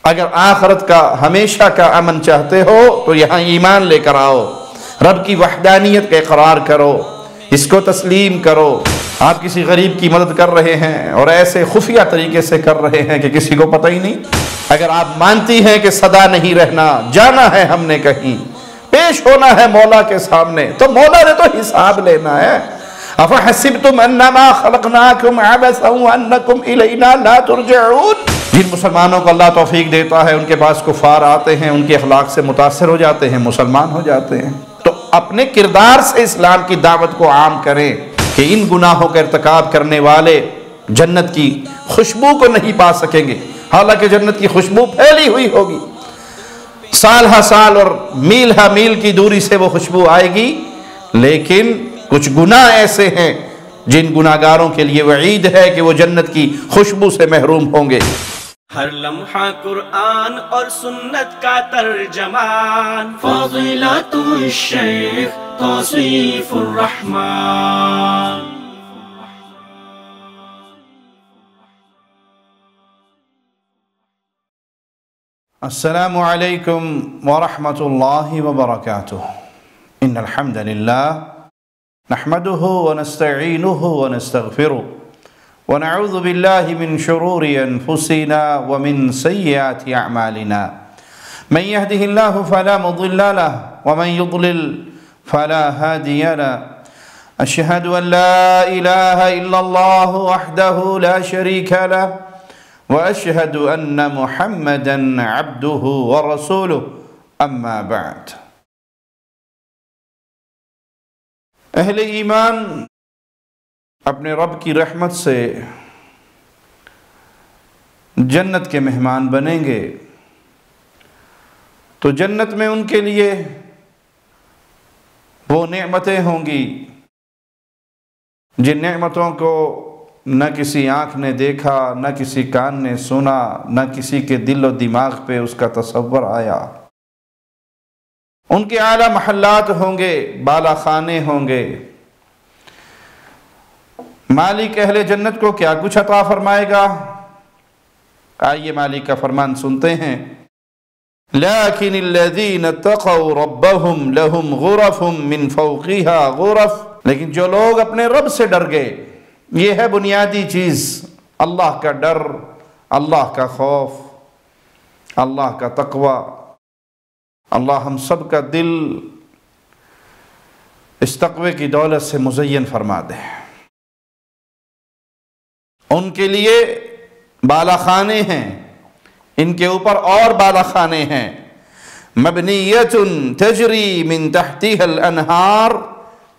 اگر آخرت کا ہمیشہ کا امن چاہتے ہو تو یہاں ایمان لے کر آؤ، رب کی وحدانیت کا اقرار کرو، اس کو تسلیم کرو۔ آپ کسی غریب کی مدد کر رہے ہیں اور ایسے خفیہ طریقے سے کر رہے ہیں کہ کسی کو پتہ ہی نہیں۔ اگر آپ مانتی ہیں کہ سدا نہیں رہنا، جانا ہے ہم نے کہیں، پیش ہونا ہے مولا کے سامنے، تو مولا نے تو حساب لینا ہے۔ أَفَحَسِبْتُمْ أَنَّمَا خَلَقْنَاكُمْ عَبَثًا وَأَنَّكُمْ إِلَيْنَا لَا تُرْجَعُونَ۔ جن مسلمانوں کو اللہ توفیق دیتا ہے، ان کے پاس کفار آتے ہیں، ان کے اخلاق سے متاثر ہو جاتے ہیں، مسلمان ہو جاتے ہیں۔ تو اپنے کردار سے اسلام کی دعوت کو عام کریں کہ ان گناہوں کا ارتکاب کرنے والے جنت کی خوشبو کو نہیں پا سکیں گے، حالانکہ جنت کی خوشبو پھیلی ہوئی ہوگی، سال ہا سال اور میل ہا میل کی دوری سے وہ خوشبو آئے گی، لیکن کچھ گناہ ایسے ہیں جن گناہگاروں کے لیے وعید ہے کہ وہ جنت کی خوشبو سے محروم ہوں گے۔ ہر لمحہ قرآن اور سنت کا ترجمان، فضیلت الشیخ توصیف الرحمن۔ السلام علیکم ورحمۃ اللہ وبرکاتہ۔ ان الحمد للہ نحمده ونستعینه ونستغفره ونعوذ باللہ من شرور انفسنا ومن سیئات اعمالنا، من يهده اللہ فلا مضل له ومن يضلل فلا هادی له، اشہد ان لا الہ الا اللہ وحدہ لا شریک له واشہد ان محمدا عبدہ ورسولہ، اما بعد۔ اہل ایمان اپنے رب کی رحمت سے جنت کے مہمان بنیں گے، تو جنت میں ان کے لیے وہ نعمتیں ہوں گی جن نعمتوں کو نہ کسی آنکھ نے دیکھا، نہ کسی کان نے سنا، نہ کسی کے دل و دماغ پہ اس کا تصور آیا۔ ان کے اعلیٰ محلات ہوں گے، بالا خانے ہوں گے۔ مالک اہل جنت کو کیا کچھ عطا فرمائے گا؟ آئیے مالک کا فرمان سنتے ہیں۔ لیکن الذین اتقوا ربهم لهم غرف من فوقها غرف، لیکن جو لوگ اپنے رب سے ڈر گئے، یہ ہے بنیادی چیز، اللہ کا ڈر، اللہ کا خوف، اللہ کا تقوی۔ اللہ ہم سب کا دل اس تقوی کی دولت سے مزین فرما دے۔ ان کے لیے بالا خانے ہیں، ان کے اوپر اور بالا خانے ہیں، مبنیۃ تجری من تحتها الانہار،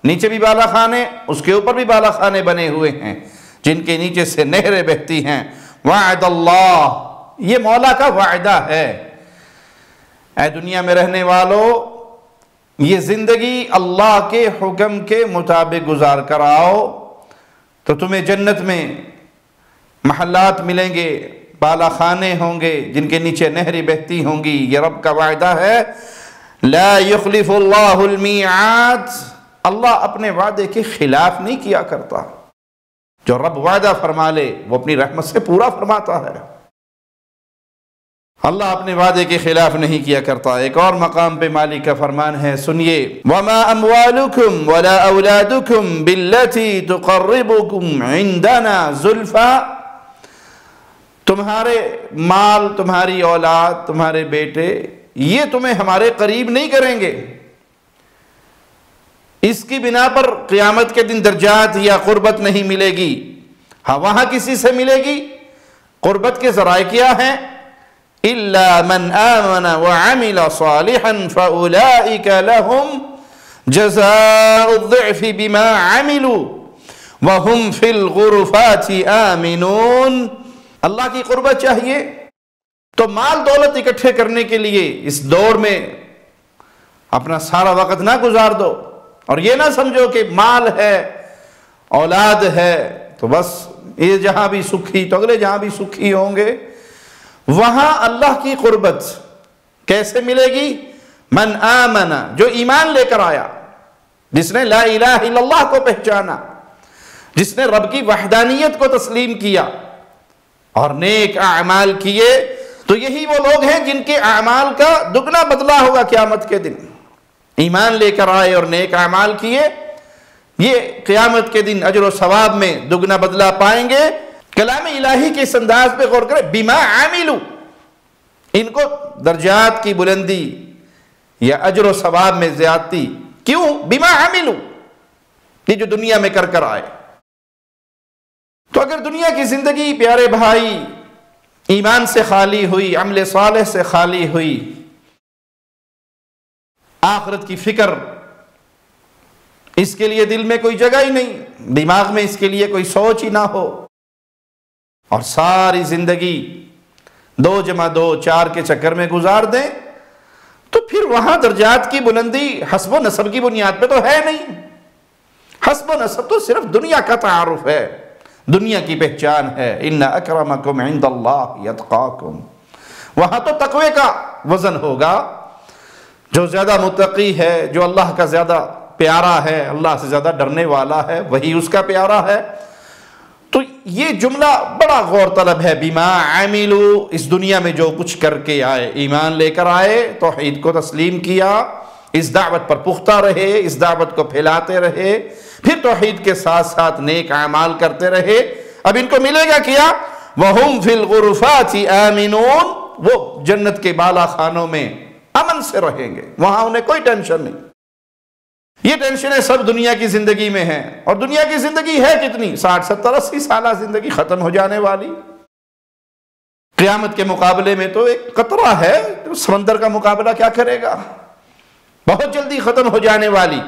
نیچے بھی بالا خانے، اس کے اوپر بھی بالا خانے بنے ہوئے ہیں جن کے نیچے سے نہریں بہتی ہیں۔ وعد اللہ، یہ مولا کا وعدہ ہے۔ اے دنیا میں رہنے والو، یہ زندگی اللہ کے حکم کے مطابق گزار کر آؤ تو تمہیں جنت میں محلات ملیں گے، بالا خانے ہوں گے جن کے نیچے نہریں بہتی ہوں گی۔ یہ رب کا وعدہ ہے۔ لا یخلف اللہ المیعاد، اللہ اپنے وعدے کے خلاف نہیں کیا کرتا۔ جو رب وعدہ فرما لے وہ اپنی رحمت سے پورا فرماتا ہے۔ اللہ اپنے وعدے کے خلاف نہیں کیا کرتا۔ ایک اور مقام پہ مالک کا فرمان ہے، سنیے۔ وَمَا أَمْوَالُكُمْ وَلَا أَوْلَادُكُمْ بِالَّتِي تُقَرِّبُكُمْ عِنْدَنَا زُلْفَىٰ، تمہارے مال، تمہاری اولاد، تمہارے بیٹے، یہ تمہیں ہمارے قریب نہیں کریں گے۔ اس کی بنا پر قیامت کے دن درجات یا قربت نہیں ملے گی۔ ہاں، وہاں کسی سے ملے گی۔ قربت کے ذرائع کیا ہیں؟ إِلَّا مَنْ آمَنَ وَعَمِلَ صَالِحًا فَأُولَئِكَ لَهُمْ جَزَاءُ الضِّعْفِ بِمَا عَمِلُوا وَهُمْ فِي الْغُرُفَاتِ آمِنُونَ۔ اللہ کی قربت چاہیے تو مال دولت اکٹھے کرنے کے لیے اس دور میں اپنا سارا وقت نہ گزار دو، اور یہ نہ سمجھو کہ مال ہے، اولاد ہے تو بس یہ جہاں بھی سکھی تو اگلے جہاں بھی سکھی ہوں گے۔ وہاں اللہ کی قربت کیسے ملے گی؟ من آمن، جو ایمان لے کر آیا، جس نے لا الہ الا اللہ کو پہچانا، جس نے رب کی وحدانیت کو تسلیم کیا اور نیک اعمال کیے، تو یہی وہ لوگ ہیں جن کے اعمال کا دگنا بدلہ ہوگا قیامت کے دن. ایمان لے کر آئے اور نیک اعمال کیے، یہ قیامت کے دن اجر و ثواب میں دگنا بدلہ پائیں گے. کلام الہی کے اس انداز پہ غور کریں، بما عاملوا، ان کو درجات کی بلندی یا اجر و ثواب میں زیادتی. کیوں؟ بما عاملوا، یہ جو دنیا میں کر کر آئے. تو اگر دنیا کی زندگی پیارے بھائی ایمان سے خالی ہوئی، عمل صالح سے خالی ہوئی، آخرت کی فکر اس کے لیے دل میں کوئی جگہ ہی نہیں، دماغ میں اس کے لیے کوئی سوچ ہی نہ ہو، اور ساری زندگی 2 + 2 4 کے چکر میں گزار دیں، تو پھر وہاں درجات کی بلندی حسب و نسب کی بنیاد پہ تو ہے نہیں. حسب و نسب تو صرف دنیا کا تعارف ہے، دنیا کی پہچان ہے. ان اکرمکم عند اللہ یتقاکم، وہاں تو تقوی کا وزن ہوگا. جو زیادہ متقی ہے، جو اللہ کا زیادہ پیارا ہے، اللہ سے زیادہ ڈرنے والا ہے، وہی اس کا پیارا ہے. تو یہ جملہ بڑا غور طلب ہے. بما عملوا، اس دنیا میں جو کچھ کر کے آئے، ایمان لے کر آئے، توحید کو تسلیم کیا، اس دعوت پر پختہ رہے، اس دعوت کو پھیلاتے رہے، پھر توحید کے ساتھ ساتھ نیک اعمال کرتے رہے. اب ان کو ملے گا کیا؟ وَهُمْ فِي الْغُرُفَاتِ آمِنُونَ، وہ جنت کے بالا خانوں میں امن سے رہیں گے، وہاں انہیں کوئی ٹینشن نہیں. یہ ٹینشنیں سب دنیا کی زندگی میں ہیں، اور دنیا کی زندگی ہے کتنی؟ 60 70 80 سالہ زندگی ختم ہو جانے والی. قیامت کے مقابلے میں تو ایک قطرہ ہے، سمندر کا مقابلہ کیا کرے گا؟ بہت جلدی ختم ہو جانے والی.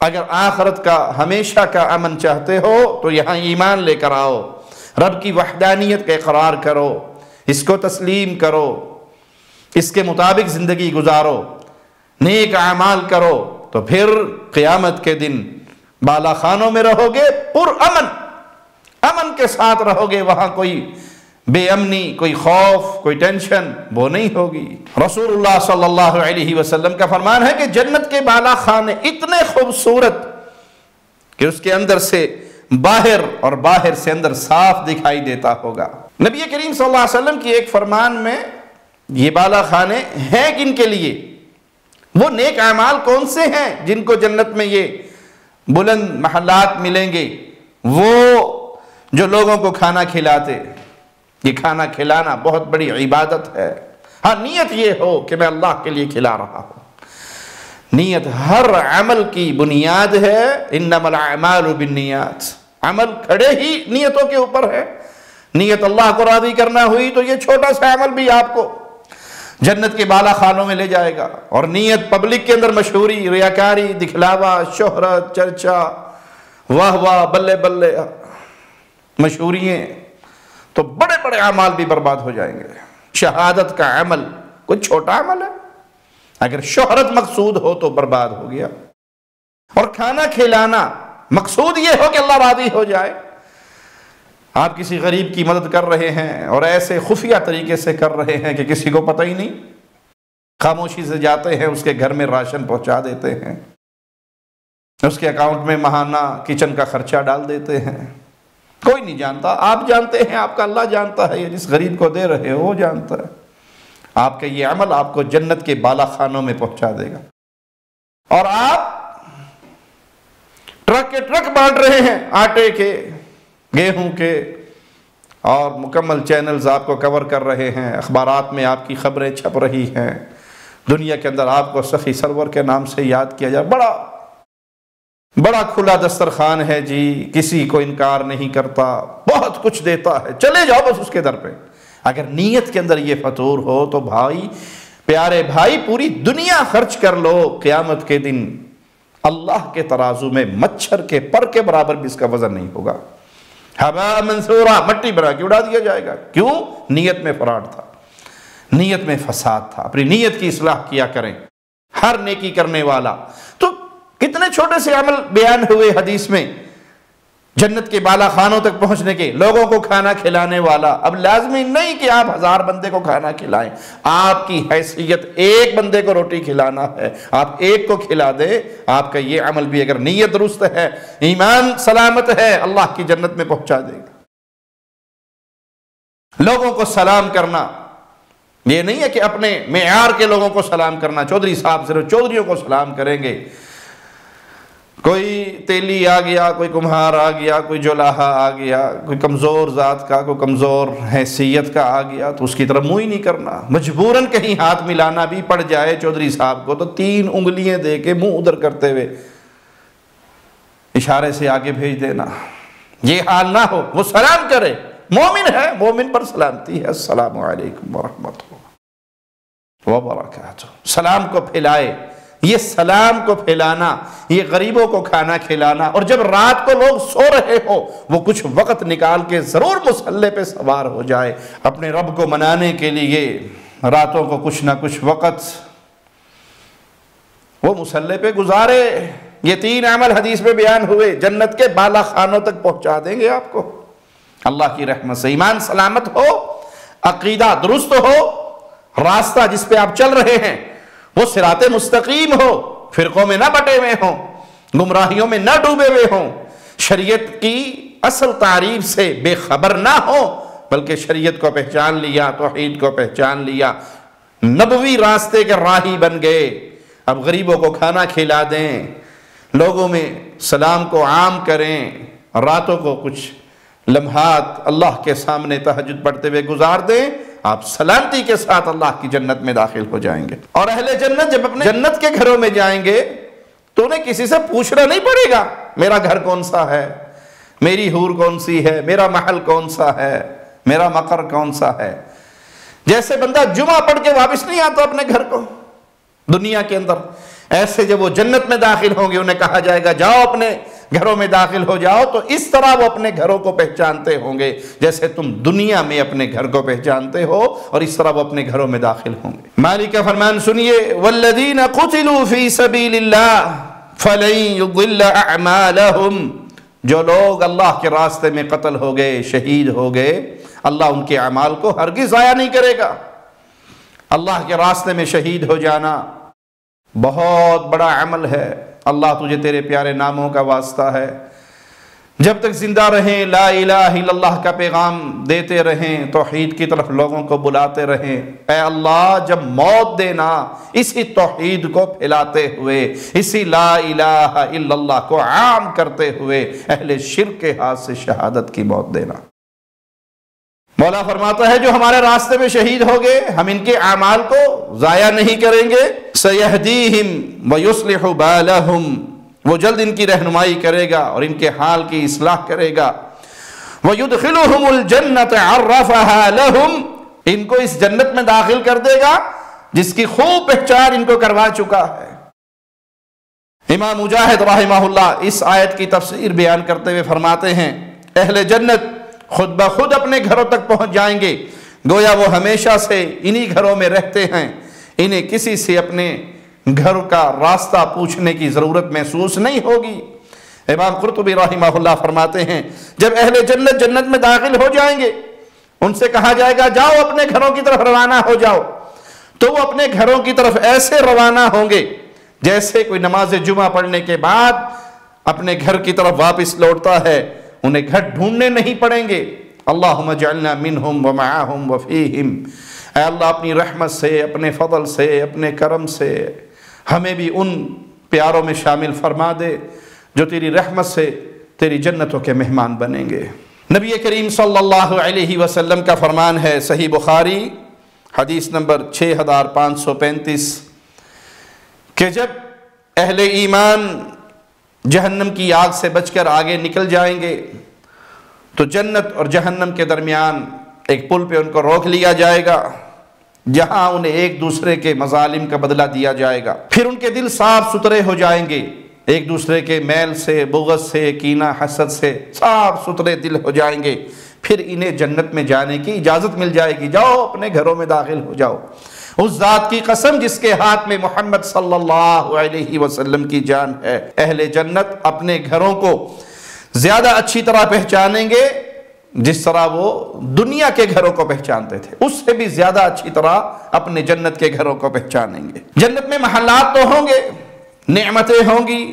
اگر آخرت کا ہمیشہ کا امن چاہتے ہو تو یہاں ایمان لے کر آؤ، رب کی وحدانیت کا اقرار کرو، اس کو تسلیم کرو، اس کے مطابق زندگی گزارو، نیک اعمال کرو، تو پھر قیامت کے دن بالا خانوں میں رہو گے، پر امن کے ساتھ رہو گے. وہاں کوئی بے امنی، کوئی خوف، کوئی ٹینشن وہ نہیں ہوگی. رسول اللہ صلی اللہ علیہ وسلم کا فرمان ہے کہ جنت کے بالا خانے اتنے خوبصورت کہ اس کے اندر سے باہر اور باہر سے اندر صاف دکھائی دیتا ہوگا. نبی کریم صلی اللہ علیہ وسلم کی ایک فرمان میں یہ بالا خانے ہیں کن کے لیے؟ وہ نیک اعمال کون سے ہیں جن کو جنت میں یہ بلند محلات ملیں گے؟ وہ جو لوگوں کو کھانا کھلاتے. یہ کھانا کھلانا بہت بڑی عبادت ہے. ہاں، نیت یہ ہو کہ میں اللہ کے لیے کھلا رہا ہوں. نیت ہر عمل کی بنیاد ہے. انما الاعمال بالنیات، عمل کھڑے ہی نیتوں کے اوپر ہے. نیت اللہ کو راضی کرنا ہوئی تو یہ چھوٹا سا عمل بھی آپ کو جنت کے بالا خانوں میں لے جائے گا. اور نیت پبلک کے اندر مشہوری، ریاکاری، دکھلاوا، شہرت، چرچا، واہ واہ، بلے بلے، مشہورییں، تو بڑے بڑے اعمال بھی برباد ہو جائیں گے. شہادت کا عمل کوئی چھوٹا عمل ہے، اگر شہرت مقصود ہو تو برباد ہو گیا. اور کھانا کھلانا مقصود یہ ہو کہ اللہ راضی ہو جائے. آپ کسی غریب کی مدد کر رہے ہیں اور ایسے خفیہ طریقے سے کر رہے ہیں کہ کسی کو پتہ ہی نہیں، خاموشی سے جاتے ہیں، اس کے گھر میں راشن پہنچا دیتے ہیں، اس کے اکاؤنٹ میں ماہانہ کچن کا خرچہ ڈال دیتے ہیں. کوئی نہیں جانتا، آپ جانتے ہیں، آپ کا اللہ جانتا ہے، یہ جس غریب کو دے رہے ہو وہ جانتا ہے. آپ کا یہ عمل آپ کو جنت کے بالا خانوں میں پہنچا دے گا. اور آپ ٹرک کے ٹرک بانٹ رہے ہیں، آٹے کے، گیہوں کے، اور مکمل چینلز آپ کو کور کر رہے ہیں، اخبارات میں آپ کی خبریں چھپ رہی ہیں، دنیا کے اندر آپ کو سخی سرور کے نام سے یاد کیا جائے. بڑا کھلا دسترخوان ہے جی، کسی کو انکار نہیں کرتا، بہت کچھ دیتا ہے، چلے جاؤ بس اس کے در پہ. اگر نیت کے اندر یہ فطور ہو تو بھائی، پیارے بھائی، پوری دنیا خرچ کر لو، قیامت کے دن اللہ کے ترازو میں مچھر کے پر کے برابر بھی اس کا وزن نہیں ہوگا. ہوا منصورہ، مٹی بنا کے اڑا دیا جائے گا. کیوں؟ نیت میں فراڈ تھا، نیت میں فساد تھا. اپنی نیت کی اصلاح کیا کریں. ہر نیکی کرنے والا، تو کتنے چھوٹے سے عمل بیان ہوئے حدیث میں، جنت کے بالا خانوں تک پہنچنے کے، لوگوں کو کھانا کھلانے والا. اب لازمی نہیں کہ آپ 1000 بندے کو کھانا کھلائیں، آپ کی حیثیت ایک بندے کو روٹی کھلانا ہے، آپ ایک کو کھلا دیں. آپ کا یہ عمل بھی اگر نیت درست ہے، ایمان سلامت ہے، اللہ کی جنت میں پہنچا دے گا. لوگوں کو سلام کرنا یہ نہیں ہے کہ اپنے معیار کے لوگوں کو سلام کرنا، چودھری صاحب صرف چودھریوں کو سلام کریں گے، کوئی تیلی آ گیا، کوئی کمہار آ گیا، کوئی جولاہا آ گیا، کوئی کمزور ذات کا، کوئی کمزور حیثیت کا آ گیا تو اس کی طرف منہ ہی نہیں کرنا۔ مجبوراً کہیں ہاتھ ملانا بھی پڑ جائے چودھری صاحب کو تو 3 انگلیاں دے کے منہ ادھر کرتے ہوئے اشارے سے آگے بھیج دینا، یہ حال نہ ہو، وہ سلام کرے، مومن ہے، مومن پر سلامتی ہے، السلام علیکم ورحمۃ اللہ وبرکاتہ، سلام کو پھیلائے۔ یہ سلام کو پھیلانا، یہ غریبوں کو کھانا کھلانا، اور جب رات کو لوگ سو رہے ہو وہ کچھ وقت نکال کے ضرور مصلی پہ سوار ہو جائے اپنے رب کو منانے کے لیے، راتوں کو کچھ نہ کچھ وقت وہ مصلی پہ گزارے۔ یہ 3 عمل حدیث میں بیان ہوئے، جنت کے بالا خانوں تک پہنچا دیں گے آپ کو اللہ کی رحمت سے۔ ایمان سلامت ہو، عقیدہ درست ہو، راستہ جس پہ آپ چل رہے ہیں وہ صراط مستقیم ہو، فرقوں میں نہ بٹے ہوئے ہوں، گمراہیوں میں نہ ڈوبے ہوئے ہوں، شریعت کی اصل تعریف سے بے خبر نہ ہو، بلکہ شریعت کو پہچان لیا، توحید کو پہچان لیا، نبوی راستے کے راہی بن گئے۔ اب غریبوں کو کھانا کھلا دیں، لوگوں میں سلام کو عام کریں، راتوں کو کچھ لمحات اللہ کے سامنے تہجد پڑھتے ہوئے گزار دیں، آپ سلامتی کے ساتھ اللہ کی جنت میں داخل ہو جائیں گے۔ اور اہل جنت جب اپنے جنت کے گھروں میں جائیں گے تو انہیں کسی سے پوچھنا نہیں پڑے گا میرا گھر کون سا ہے، میری حور کون سی ہے، میرا محل کون سا ہے، میرا مقر کون سا ہے۔ جیسے بندہ جمعہ پڑھ کے واپس نہیں آتا اپنے گھر کو دنیا کے اندر، ایسے جب وہ جنت میں داخل ہوں گے انہیں کہا جائے گا جاؤ اپنے گھروں میں داخل ہو جاؤ، تو اس طرح وہ اپنے گھروں کو پہچانتے ہوں گے جیسے تم دنیا میں اپنے گھر کو پہچانتے ہو، اور اس طرح وہ اپنے گھروں میں داخل ہوں گے۔ مالک کا فرمان سنیے، والذین قتلوا فی سبیل اللہ فلن یضل اعمالہم، جو لوگ اللہ کے راستے میں قتل ہو گئے، شہید ہو گئے، اللہ ان کے اعمال کو ہرگز ضائع نہیں کرے گا۔ اللہ کے راستے میں شہید ہو جانا بہت بڑا عمل ہے، اللہ تجھے تیرے پیارے ناموں کا واسطہ ہے، جب تک زندہ رہیں لا الہ الا اللہ کا پیغام دیتے رہیں، توحید کی طرف لوگوں کو بلاتے رہیں۔ اے اللہ جب موت دینا اسی توحید کو پھیلاتے ہوئے، اسی لا الہ الا اللہ کو عام کرتے ہوئے، اہل شرک کے ہاتھ سے شہادت کی موت دینا۔ مولا فرماتا ہے جو ہمارے راستے میں شہید ہو گئے ہم ان کے اعمال کو ضائع نہیں کریں گے، سَيَهْدِيهِمْ وَيُصْلِحُ بَالَهُمْ، وہ جلد ان کی رہنمائی کرے گا اور ان کے حال کی اصلاح کرے گا۔ وَيُدْخِلُهُمُ الْجَنَّةَ عَرَّفَهَا لَهُمْ، ان کو اس جنت میں داخل کر دے گا جس کی خوب پہچان ان کو کروا چکا ہے۔ امام مجاہد رحمہ اللہ اس آیت کی تفسیر بیان کرتے ہوئے فرماتے ہیں اہل جنت خود بخود اپنے گھروں تک پہنچ جائیں گے، گویا وہ ہمیشہ سے انہی گھروں میں رہتے ہیں، انہیں کسی سے اپنے گھر کا راستہ پوچھنے کی ضرورت محسوس نہیں ہوگی۔ امام قرطبی رحمہ اللہ فرماتے ہیں جب اہل جنت جنت میں داخل ہو جائیں گے ان سے کہا جائے گا جاؤ اپنے گھروں کی طرف روانہ ہو جاؤ، تو وہ اپنے گھروں کی طرف ایسے روانہ ہوں گے جیسے کوئی نماز جمعہ پڑھنے کے بعد اپنے گھر کی طرف واپس لوٹتا ہے، انہیں گھر ڈھونڈنے نہیں پڑیں گے۔ اللہم اجعلنا منہم ومعاہم وفیہم، اے اللہ اپنی رحمت سے، اپنے فضل سے، اپنے کرم سے ہمیں بھی ان پیاروں میں شامل فرما دے جو تیری رحمت سے تیری جنتوں کے مہمان بنیں گے۔ نبی کریم صلی اللہ علیہ وسلم کا فرمان ہے، صحیح بخاری حدیث نمبر 6535، کہ جب اہل ایمان جہنم کی آگ سے بچ کر آگے نکل جائیں گے تو جنت اور جہنم کے درمیان ایک پل پہ ان کو روک لیا جائے گا جہاں انہیں ایک دوسرے کے مظالم کا بدلہ دیا جائے گا۔ پھر ان کے دل صاف ستھرے ہو جائیں گے، ایک دوسرے کے میل سے، بغض سے، کینہ حسد سے صاف ستھرے دل ہو جائیں گے، پھر انہیں جنت میں جانے کی اجازت مل جائے گی، جاؤ اپنے گھروں میں داخل ہو جاؤ۔ اس ذات کی قسم جس کے ہاتھ میں محمد صلی اللہ علیہ وسلم کی جان ہے، اہل جنت اپنے گھروں کو زیادہ اچھی طرح پہچانیں گے جس طرح وہ دنیا کے گھروں کو پہچانتے تھے، اس سے بھی زیادہ اچھی طرح اپنے جنت کے گھروں کو پہچانیں گے۔ جنت میں محلات تو ہوں گے، نعمتیں ہوں گی،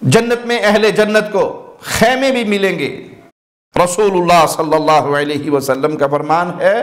جنت میں اہل جنت کو خیمے بھی ملیں گے۔ رسول اللہ صلی اللہ علیہ وسلم کا فرمان ہے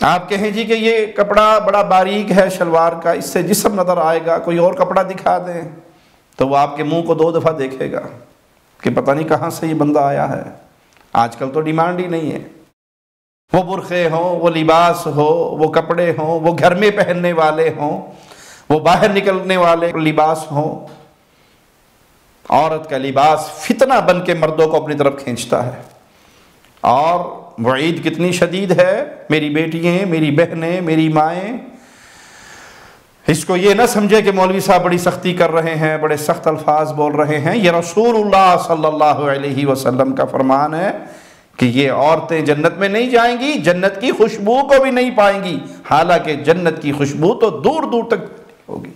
آپ کہیں جی کہ یہ کپڑا بڑا باریک ہے شلوار کا، اس سے جسم نظر آئے گا، کوئی اور کپڑا دکھا دیں، تو وہ آپ کے منہ کو 2 دفعہ دیکھے گا کہ پتہ نہیں کہاں سے یہ بندہ آیا ہے۔ آج کل تو ڈیمانڈ ہی نہیں ہے، وہ برقعے ہوں، وہ لباس ہو، وہ کپڑے ہوں، وہ گھر میں پہننے والے ہوں، وہ باہر نکلنے والے لباس ہوں، عورت کا لباس فتنہ بن کے مردوں کو اپنی طرف کھینچتا ہے۔ اور وعید کتنی شدید ہے، میری بیٹیاں، میری بہنیں، میری مائیں، اس کو یہ نہ سمجھے کہ مولوی صاحب بڑی سختی کر رہے ہیں، بڑے سخت الفاظ بول رہے ہیں۔ یہ رسول اللہ صلی اللہ علیہ وسلم کا فرمان ہے کہ یہ عورتیں جنت میں نہیں جائیں گی، جنت کی خوشبو کو بھی نہیں پائیں گی، حالانکہ جنت کی خوشبو تو دور دور تک ہوگی۔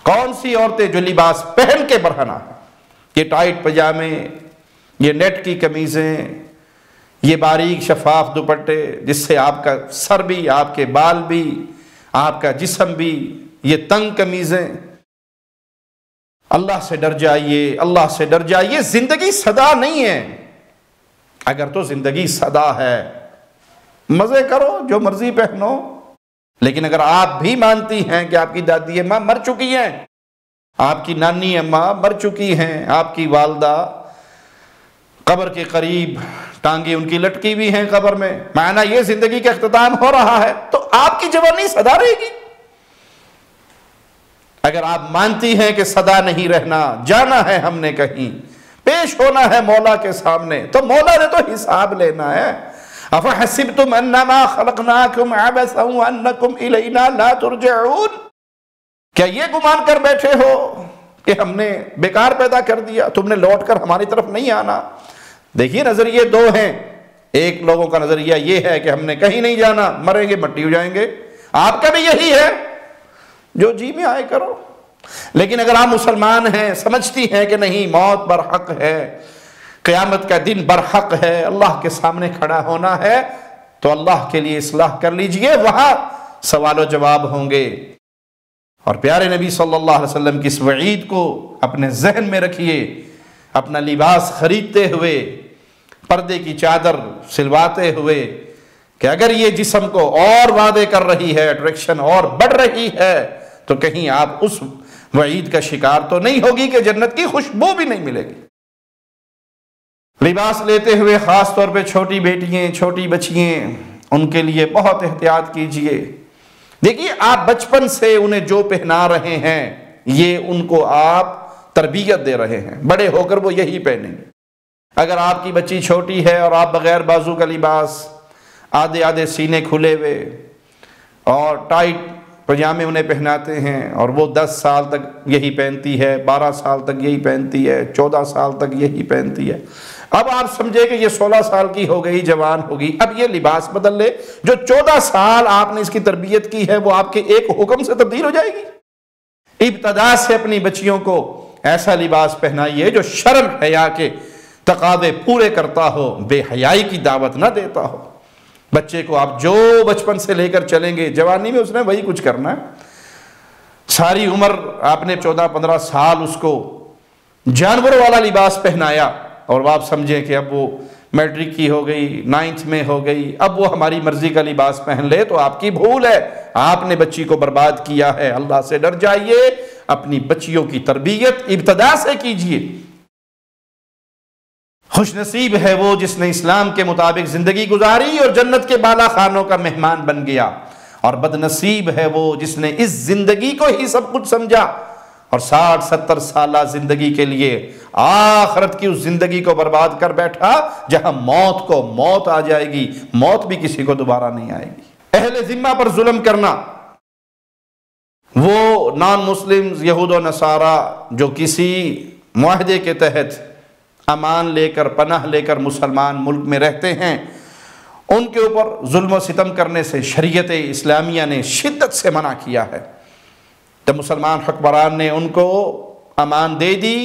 کون سی عورتیں جو لباس پہن کے برہنہ ہیں، یہ ٹائٹ پجامے، یہ نیٹ کی قمیضیں، یہ باریک شفاف دوپٹے جس سے آپ کا سر بھی، آپ کے بال بھی، آپ کا جسم بھی، یہ تنگ قمیضیں۔ اللہ سے ڈر جائیے، اللہ سے ڈر جائیے۔ زندگی سدا نہیں ہے۔ اگر تو زندگی سدا ہے، مزے کرو، جو مرضی پہنو، لیکن اگر آپ بھی مانتی ہیں کہ آپ کی دادی اماں مر چکی ہیں، آپ کی نانی اماں مر چکی ہیں، آپ کی والدہ قبر کے قریب، ٹانگیں ان کی لٹکی بھی ہیں قبر میں، معنی یہ زندگی کا اختتام ہو رہا ہے، تو آپ کی جوانی سدا رہے گی۔ اگر آپ مانتی ہیں کہ سدا نہیں رہنا، جانا ہے ہم نے کہیں، پیش ہونا ہے مولا کے سامنے، تو مولا نے تو حساب لینا ہے۔ افحسبتم انما خلقناکم عبثا وانکم الینا لا ترجعون، کیا یہ گمان کر بیٹھے ہو کہ ہم نے بیکار پیدا کر دیا، تم نے لوٹ کر ہماری طرف نہیں آنا؟ دیکھیے نظریے 2 ہیں۔ ایک لوگوں کا نظریہ یہ ہے کہ ہم نے کہیں نہیں جانا، مریں گے مٹی ہو جائیں گے۔ آپ کا بھی یہی ہے، جو جی میں آئے کرو۔ لیکن اگر آپ مسلمان ہیں، سمجھتی ہیں کہ نہیں، موت برحق ہے، قیامت کا دن برحق ہے، اللہ کے سامنے کھڑا ہونا ہے، تو اللہ کے لیے اصلاح کر لیجئے، وہاں سوال و جواب ہوں گے۔ اور پیارے نبی صلی اللہ علیہ وسلم کی اس وعید کو اپنے ذہن میں رکھیے، اپنا لباس خریدتے ہوئے، پردے کی چادر سلواتے ہوئے، کہ اگر یہ جسم کو اور وعدے کر رہی ہے، اٹریکشن اور بڑھ رہی ہے، تو کہیں آپ اس وعید کا شکار تو نہیں ہوگی کہ جنت کی خوشبو بھی نہیں ملے گی۔ لباس لیتے ہوئے خاص طور پہ چھوٹی بیٹیاں، چھوٹی بچیاں، ان کے لیے بہت احتیاط کیجئے۔ دیکھیے، آپ بچپن سے انہیں جو پہنا رہے ہیں، یہ ان کو آپ تربیت دے رہے ہیں، بڑے ہو کر وہ یہی پہنیں گے۔ اگر آپ کی بچی چھوٹی ہے اور آپ بغیر بازو کا لباس، آدھے آدھے سینے کھلے ہوئے اور ٹائٹ پجامے انہیں پہناتے ہیں، اور وہ 10 سال تک یہی پہنتی ہے، 12 سال تک یہی پہنتی ہے، 14 سال تک یہی پہنتی ہے، اب آپ سمجھے کہ یہ 16 سال کی ہو گئی، جوان ہوگی، اب یہ لباس بدل لے، جو 14 سال آپ نے اس کی تربیت کی ہے، وہ آپ کے ایک حکم سے تبدیل ہو جائے گی۔ ابتدا سے اپنی بچیوں کو ایسا لباس پہنائیے جو شرم حیا کے تقاضے پورے کرتا ہو، بے حیائی کی دعوت نہ دیتا ہو۔ بچے کو آپ جو بچپن سے لے کر چلیں گے، جوانی میں اس نے وہی کچھ کرنا ہے۔ ساری عمر آپ نے 14-15 سال اس کو جانور والا لباس پہنایا، اور آپ سمجھیں کہ اب وہ میٹرک کی ہو گئی، 9th میں ہو گئی، اب وہ ہماری مرضی کا لباس پہن لے، تو آپ کی بھول ہے، آپ نے بچی کو برباد کیا ہے۔ اللہ سے ڈر جائیے، اپنی بچیوں کی تربیت ابتدا سے کیجیے۔ خوش نصیب ہے وہ جس نے اسلام کے مطابق زندگی گزاری اور جنت کے بالا خانوں کا مہمان بن گیا، اور بد نصیب ہے وہ جس نے اس زندگی کو ہی سب کچھ سمجھا اور 60-70 سالہ زندگی کے لیے آخرت کی اس زندگی کو برباد کر بیٹھا، جہاں موت کو موت آ جائے گی، موت بھی کسی کو دوبارہ نہیں آئے گی۔ اہل ذمہ پر ظلم کرنا، وہ نان مسلمز، یہود و نصارہ جو کسی معاہدے کے تحت امان لے کر، پناہ لے کر مسلمان ملک میں رہتے ہیں، ان کے اوپر ظلم و ستم کرنے سے شریعت اسلامیہ نے شدت سے منع کیا ہے۔ جب مسلمان حکمران نے ان کو امان دے دی،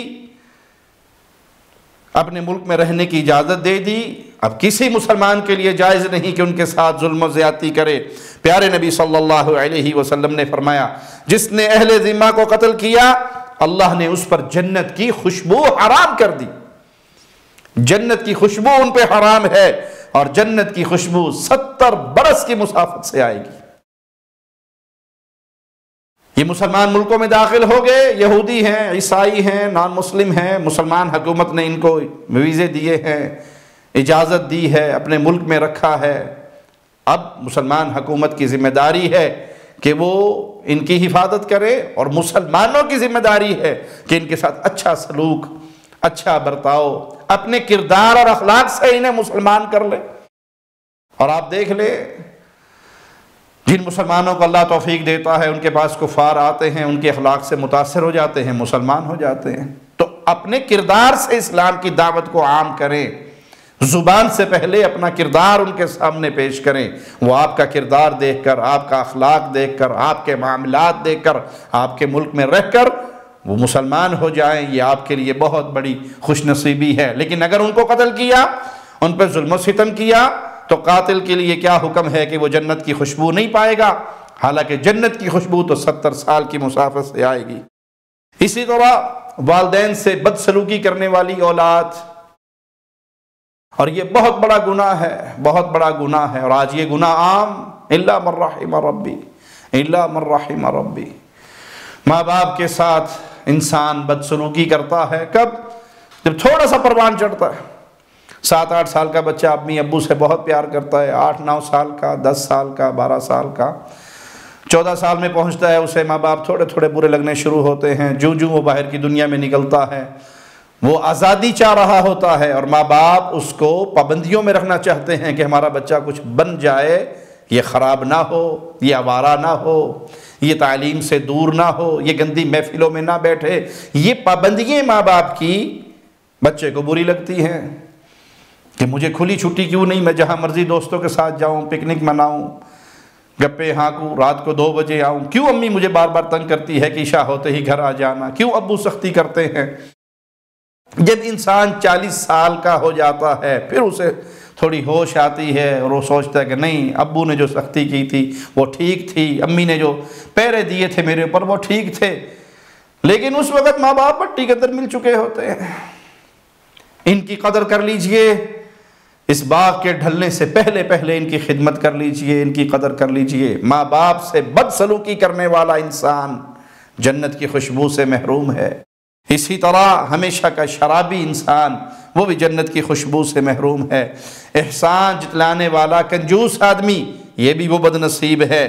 اپنے ملک میں رہنے کی اجازت دے دی، اب کسی مسلمان کے لیے جائز نہیں کہ ان کے ساتھ ظلم و زیادتی کرے۔ پیارے نبی صلی اللہ علیہ وسلم نے فرمایا، جس نے اہل ذمہ کو قتل کیا، اللہ نے اس پر جنت کی خوشبو حرام کر دی، جنت کی خوشبو ان پہ حرام ہے۔ اور جنت کی خوشبو 70 برس کی مسافت سے آئے گی۔ یہ مسلمان ملکوں میں داخل ہو گئے، یہودی ہیں، عیسائی ہیں، نان مسلم ہیں، مسلمان حکومت نے ان کو ویزے دیے ہیں، اجازت دی ہے، اپنے ملک میں رکھا ہے۔ اب مسلمان حکومت کی ذمہ داری ہے کہ وہ ان کی حفاظت کرے، اور مسلمانوں کی ذمہ داری ہے کہ ان کے ساتھ اچھا سلوک، اچھا برتاؤ، اپنے کردار اور اخلاق سے انہیں مسلمان کر لے۔ اور آپ دیکھ لیں، جن مسلمانوں کو اللہ توفیق دیتا ہے ان کے پاس کفار آتے ہیں، ان کے اخلاق سے متاثر ہو جاتے ہیں، مسلمان ہو جاتے ہیں۔ تو اپنے کردار سے اسلام کی دعوت کو عام کریں، زبان سے پہلے اپنا کردار ان کے سامنے پیش کریں۔ وہ آپ کا کردار دیکھ کر، آپ کا اخلاق دیکھ کر، آپ کے معاملات دیکھ کر، آپ کے ملک میں رہ کر وہ مسلمان ہو جائیں، یہ آپ کے لیے بہت بڑی خوش نصیبی ہے۔ لیکن اگر ان کو قتل کیا، ان پر ظلم و ستم کیا، تو قاتل کے لیے کیا حکم ہے کہ وہ جنت کی خوشبو نہیں پائے گا، حالانکہ جنت کی خوشبو تو 70 سال کی مسافت سے آئے گی۔ اسی طرح والدین سے بدسلوکی کرنے والی اولاد، اور یہ بہت بڑا گناہ ہے، بہت بڑا گناہ ہے، اور آج یہ گناہ عام، الا من رحم ربی، الا من رحم ربی۔ ماں باپ کے ساتھ انسان بدسلوکی کرتا ہے کب؟ جب تھوڑا سا پروان چڑھتا ہے۔ 7-8 سال کا بچہ اپنی ابو سے بہت پیار کرتا ہے، 8-9 سال کا، 10 سال کا، 12 سال کا، 14 سال میں پہنچتا ہے، اسے ماں باپ تھوڑے تھوڑے برے لگنے شروع ہوتے ہیں۔ جو وہ باہر کی دنیا میں نکلتا ہے، وہ آزادی چاہ رہا ہوتا ہے، اور ماں باپ اس کو پابندیوں میں رکھنا چاہتے ہیں کہ ہمارا بچہ کچھ بن جائے، یہ خراب نہ ہو، یہ آوارہ نہ ہو، یہ تعلیم سے دور نہ ہو، یہ گندی محفلوں میں نہ بیٹھے۔ یہ پابندیاں ماں باپ کی بچے کو بری لگتی ہیں کہ مجھے کھلی چھٹی کیوں نہیں، میں جہاں مرضی دوستوں کے ساتھ جاؤں، پکنک مناؤں، گپے ہانکوں، رات کو 2 بجے آؤں، کیوں امی مجھے بار بار تنگ کرتی ہے کہ عشاء ہوتے ہی گھر آ جانا، کیوں ابو سختی کرتے ہیں۔ جب انسان 40 سال کا ہو جاتا ہے، پھر اسے تھوڑی ہوش آتی ہے، اور وہ سوچتا ہے کہ نہیں، ابو نے جو سختی کی تھی وہ ٹھیک تھی، امی نے جو پیرے دیے تھے میرے اوپر وہ ٹھیک تھے۔ لیکن اس وقت ماں باپ مٹی کے اندر مل چکے ہوتے ہیں۔ ان کی قدر کر لیجئے، اس باغ کے ڈھلنے سے پہلے پہلے ان کی خدمت کر لیجئے، ان کی قدر کر لیجئے۔ ماں باپ سے بدسلوکی کرنے والا انسان جنت کی خوشبو سے محروم ہے۔ اسی طرح ہمیشہ کا شرابی انسان، وہ بھی جنت کی خوشبو سے محروم ہے۔ احسان جتلانے والا کنجوس آدمی، یہ بھی وہ بدنصیب ہے۔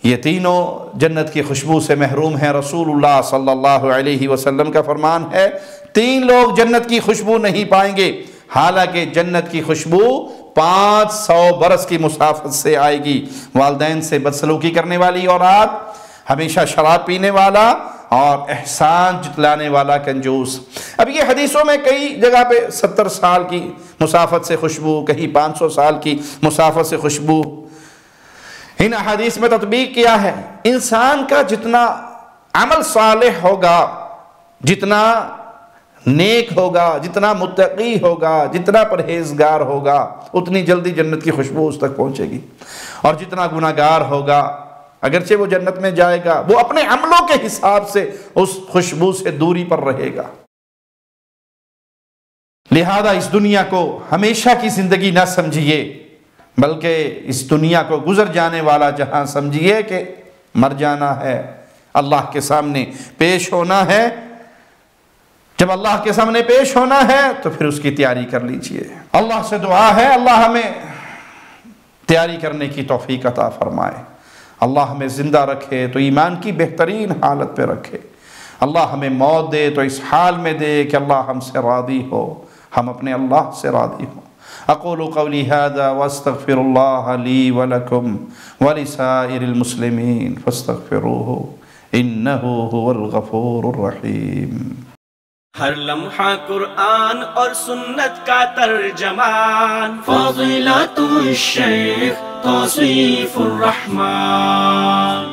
یہ تینوں جنت کی خوشبو سے محروم ہیں۔ رسول اللہ صلی اللہ علیہ وسلم کا فرمان ہے، 3 لوگ جنت کی خوشبو نہیں پائیں گے، حالانکہ جنت کی خوشبو 500 برس کی مسافت سے آئے گی۔ والدین سے بدسلوکی کرنے والی اولاد، ہمیشہ شراب پینے والا، اور احسان جتلانے والا کنجوس۔ اب یہ حدیثوں میں کئی جگہ پہ 70 سال کی مسافت سے خوشبو، کہیں 500 سال کی مسافت سے خوشبو، ان احادیث میں تطبیق کیا ہے۔ انسان کا جتنا عمل صالح ہوگا، جتنا نیک ہوگا، جتنا متقی ہوگا، جتنا پرہیزگار ہوگا، اتنی جلدی جنت کی خوشبو اس تک پہنچے گی۔ اور جتنا گناہگار ہوگا، اگرچہ وہ جنت میں جائے گا، وہ اپنے عملوں کے حساب سے اس خوشبو سے دوری پر رہے گا۔ لہذا اس دنیا کو ہمیشہ کی زندگی نہ سمجھیے، بلکہ اس دنیا کو گزر جانے والا جہاں سمجھیے کہ مر جانا ہے، اللہ کے سامنے پیش ہونا ہے۔ جب اللہ کے سامنے پیش ہونا ہے تو پھر اس کی تیاری کر لیجئے۔ اللہ سے دعا ہے اللہ ہمیں تیاری کرنے کی توفیق عطا فرمائے، اللہ ہمیں زندہ رکھے تو ایمان کی بہترین حالت پہ رکھے، اللہ ہمیں موت دے تو اس حال میں دے کہ اللہ ہم سے راضی ہو، ہم اپنے اللہ سے راضی ہوں۔ اقول قولی هذا واستغفر الله لي ولكم ولسائر المسلمين فاستغفروه انه هو الغفور الرحیم۔ ہر لمحہ قرآن اور سنت کا ترجمان، فضیلت الشیخ توصیف الرحمان۔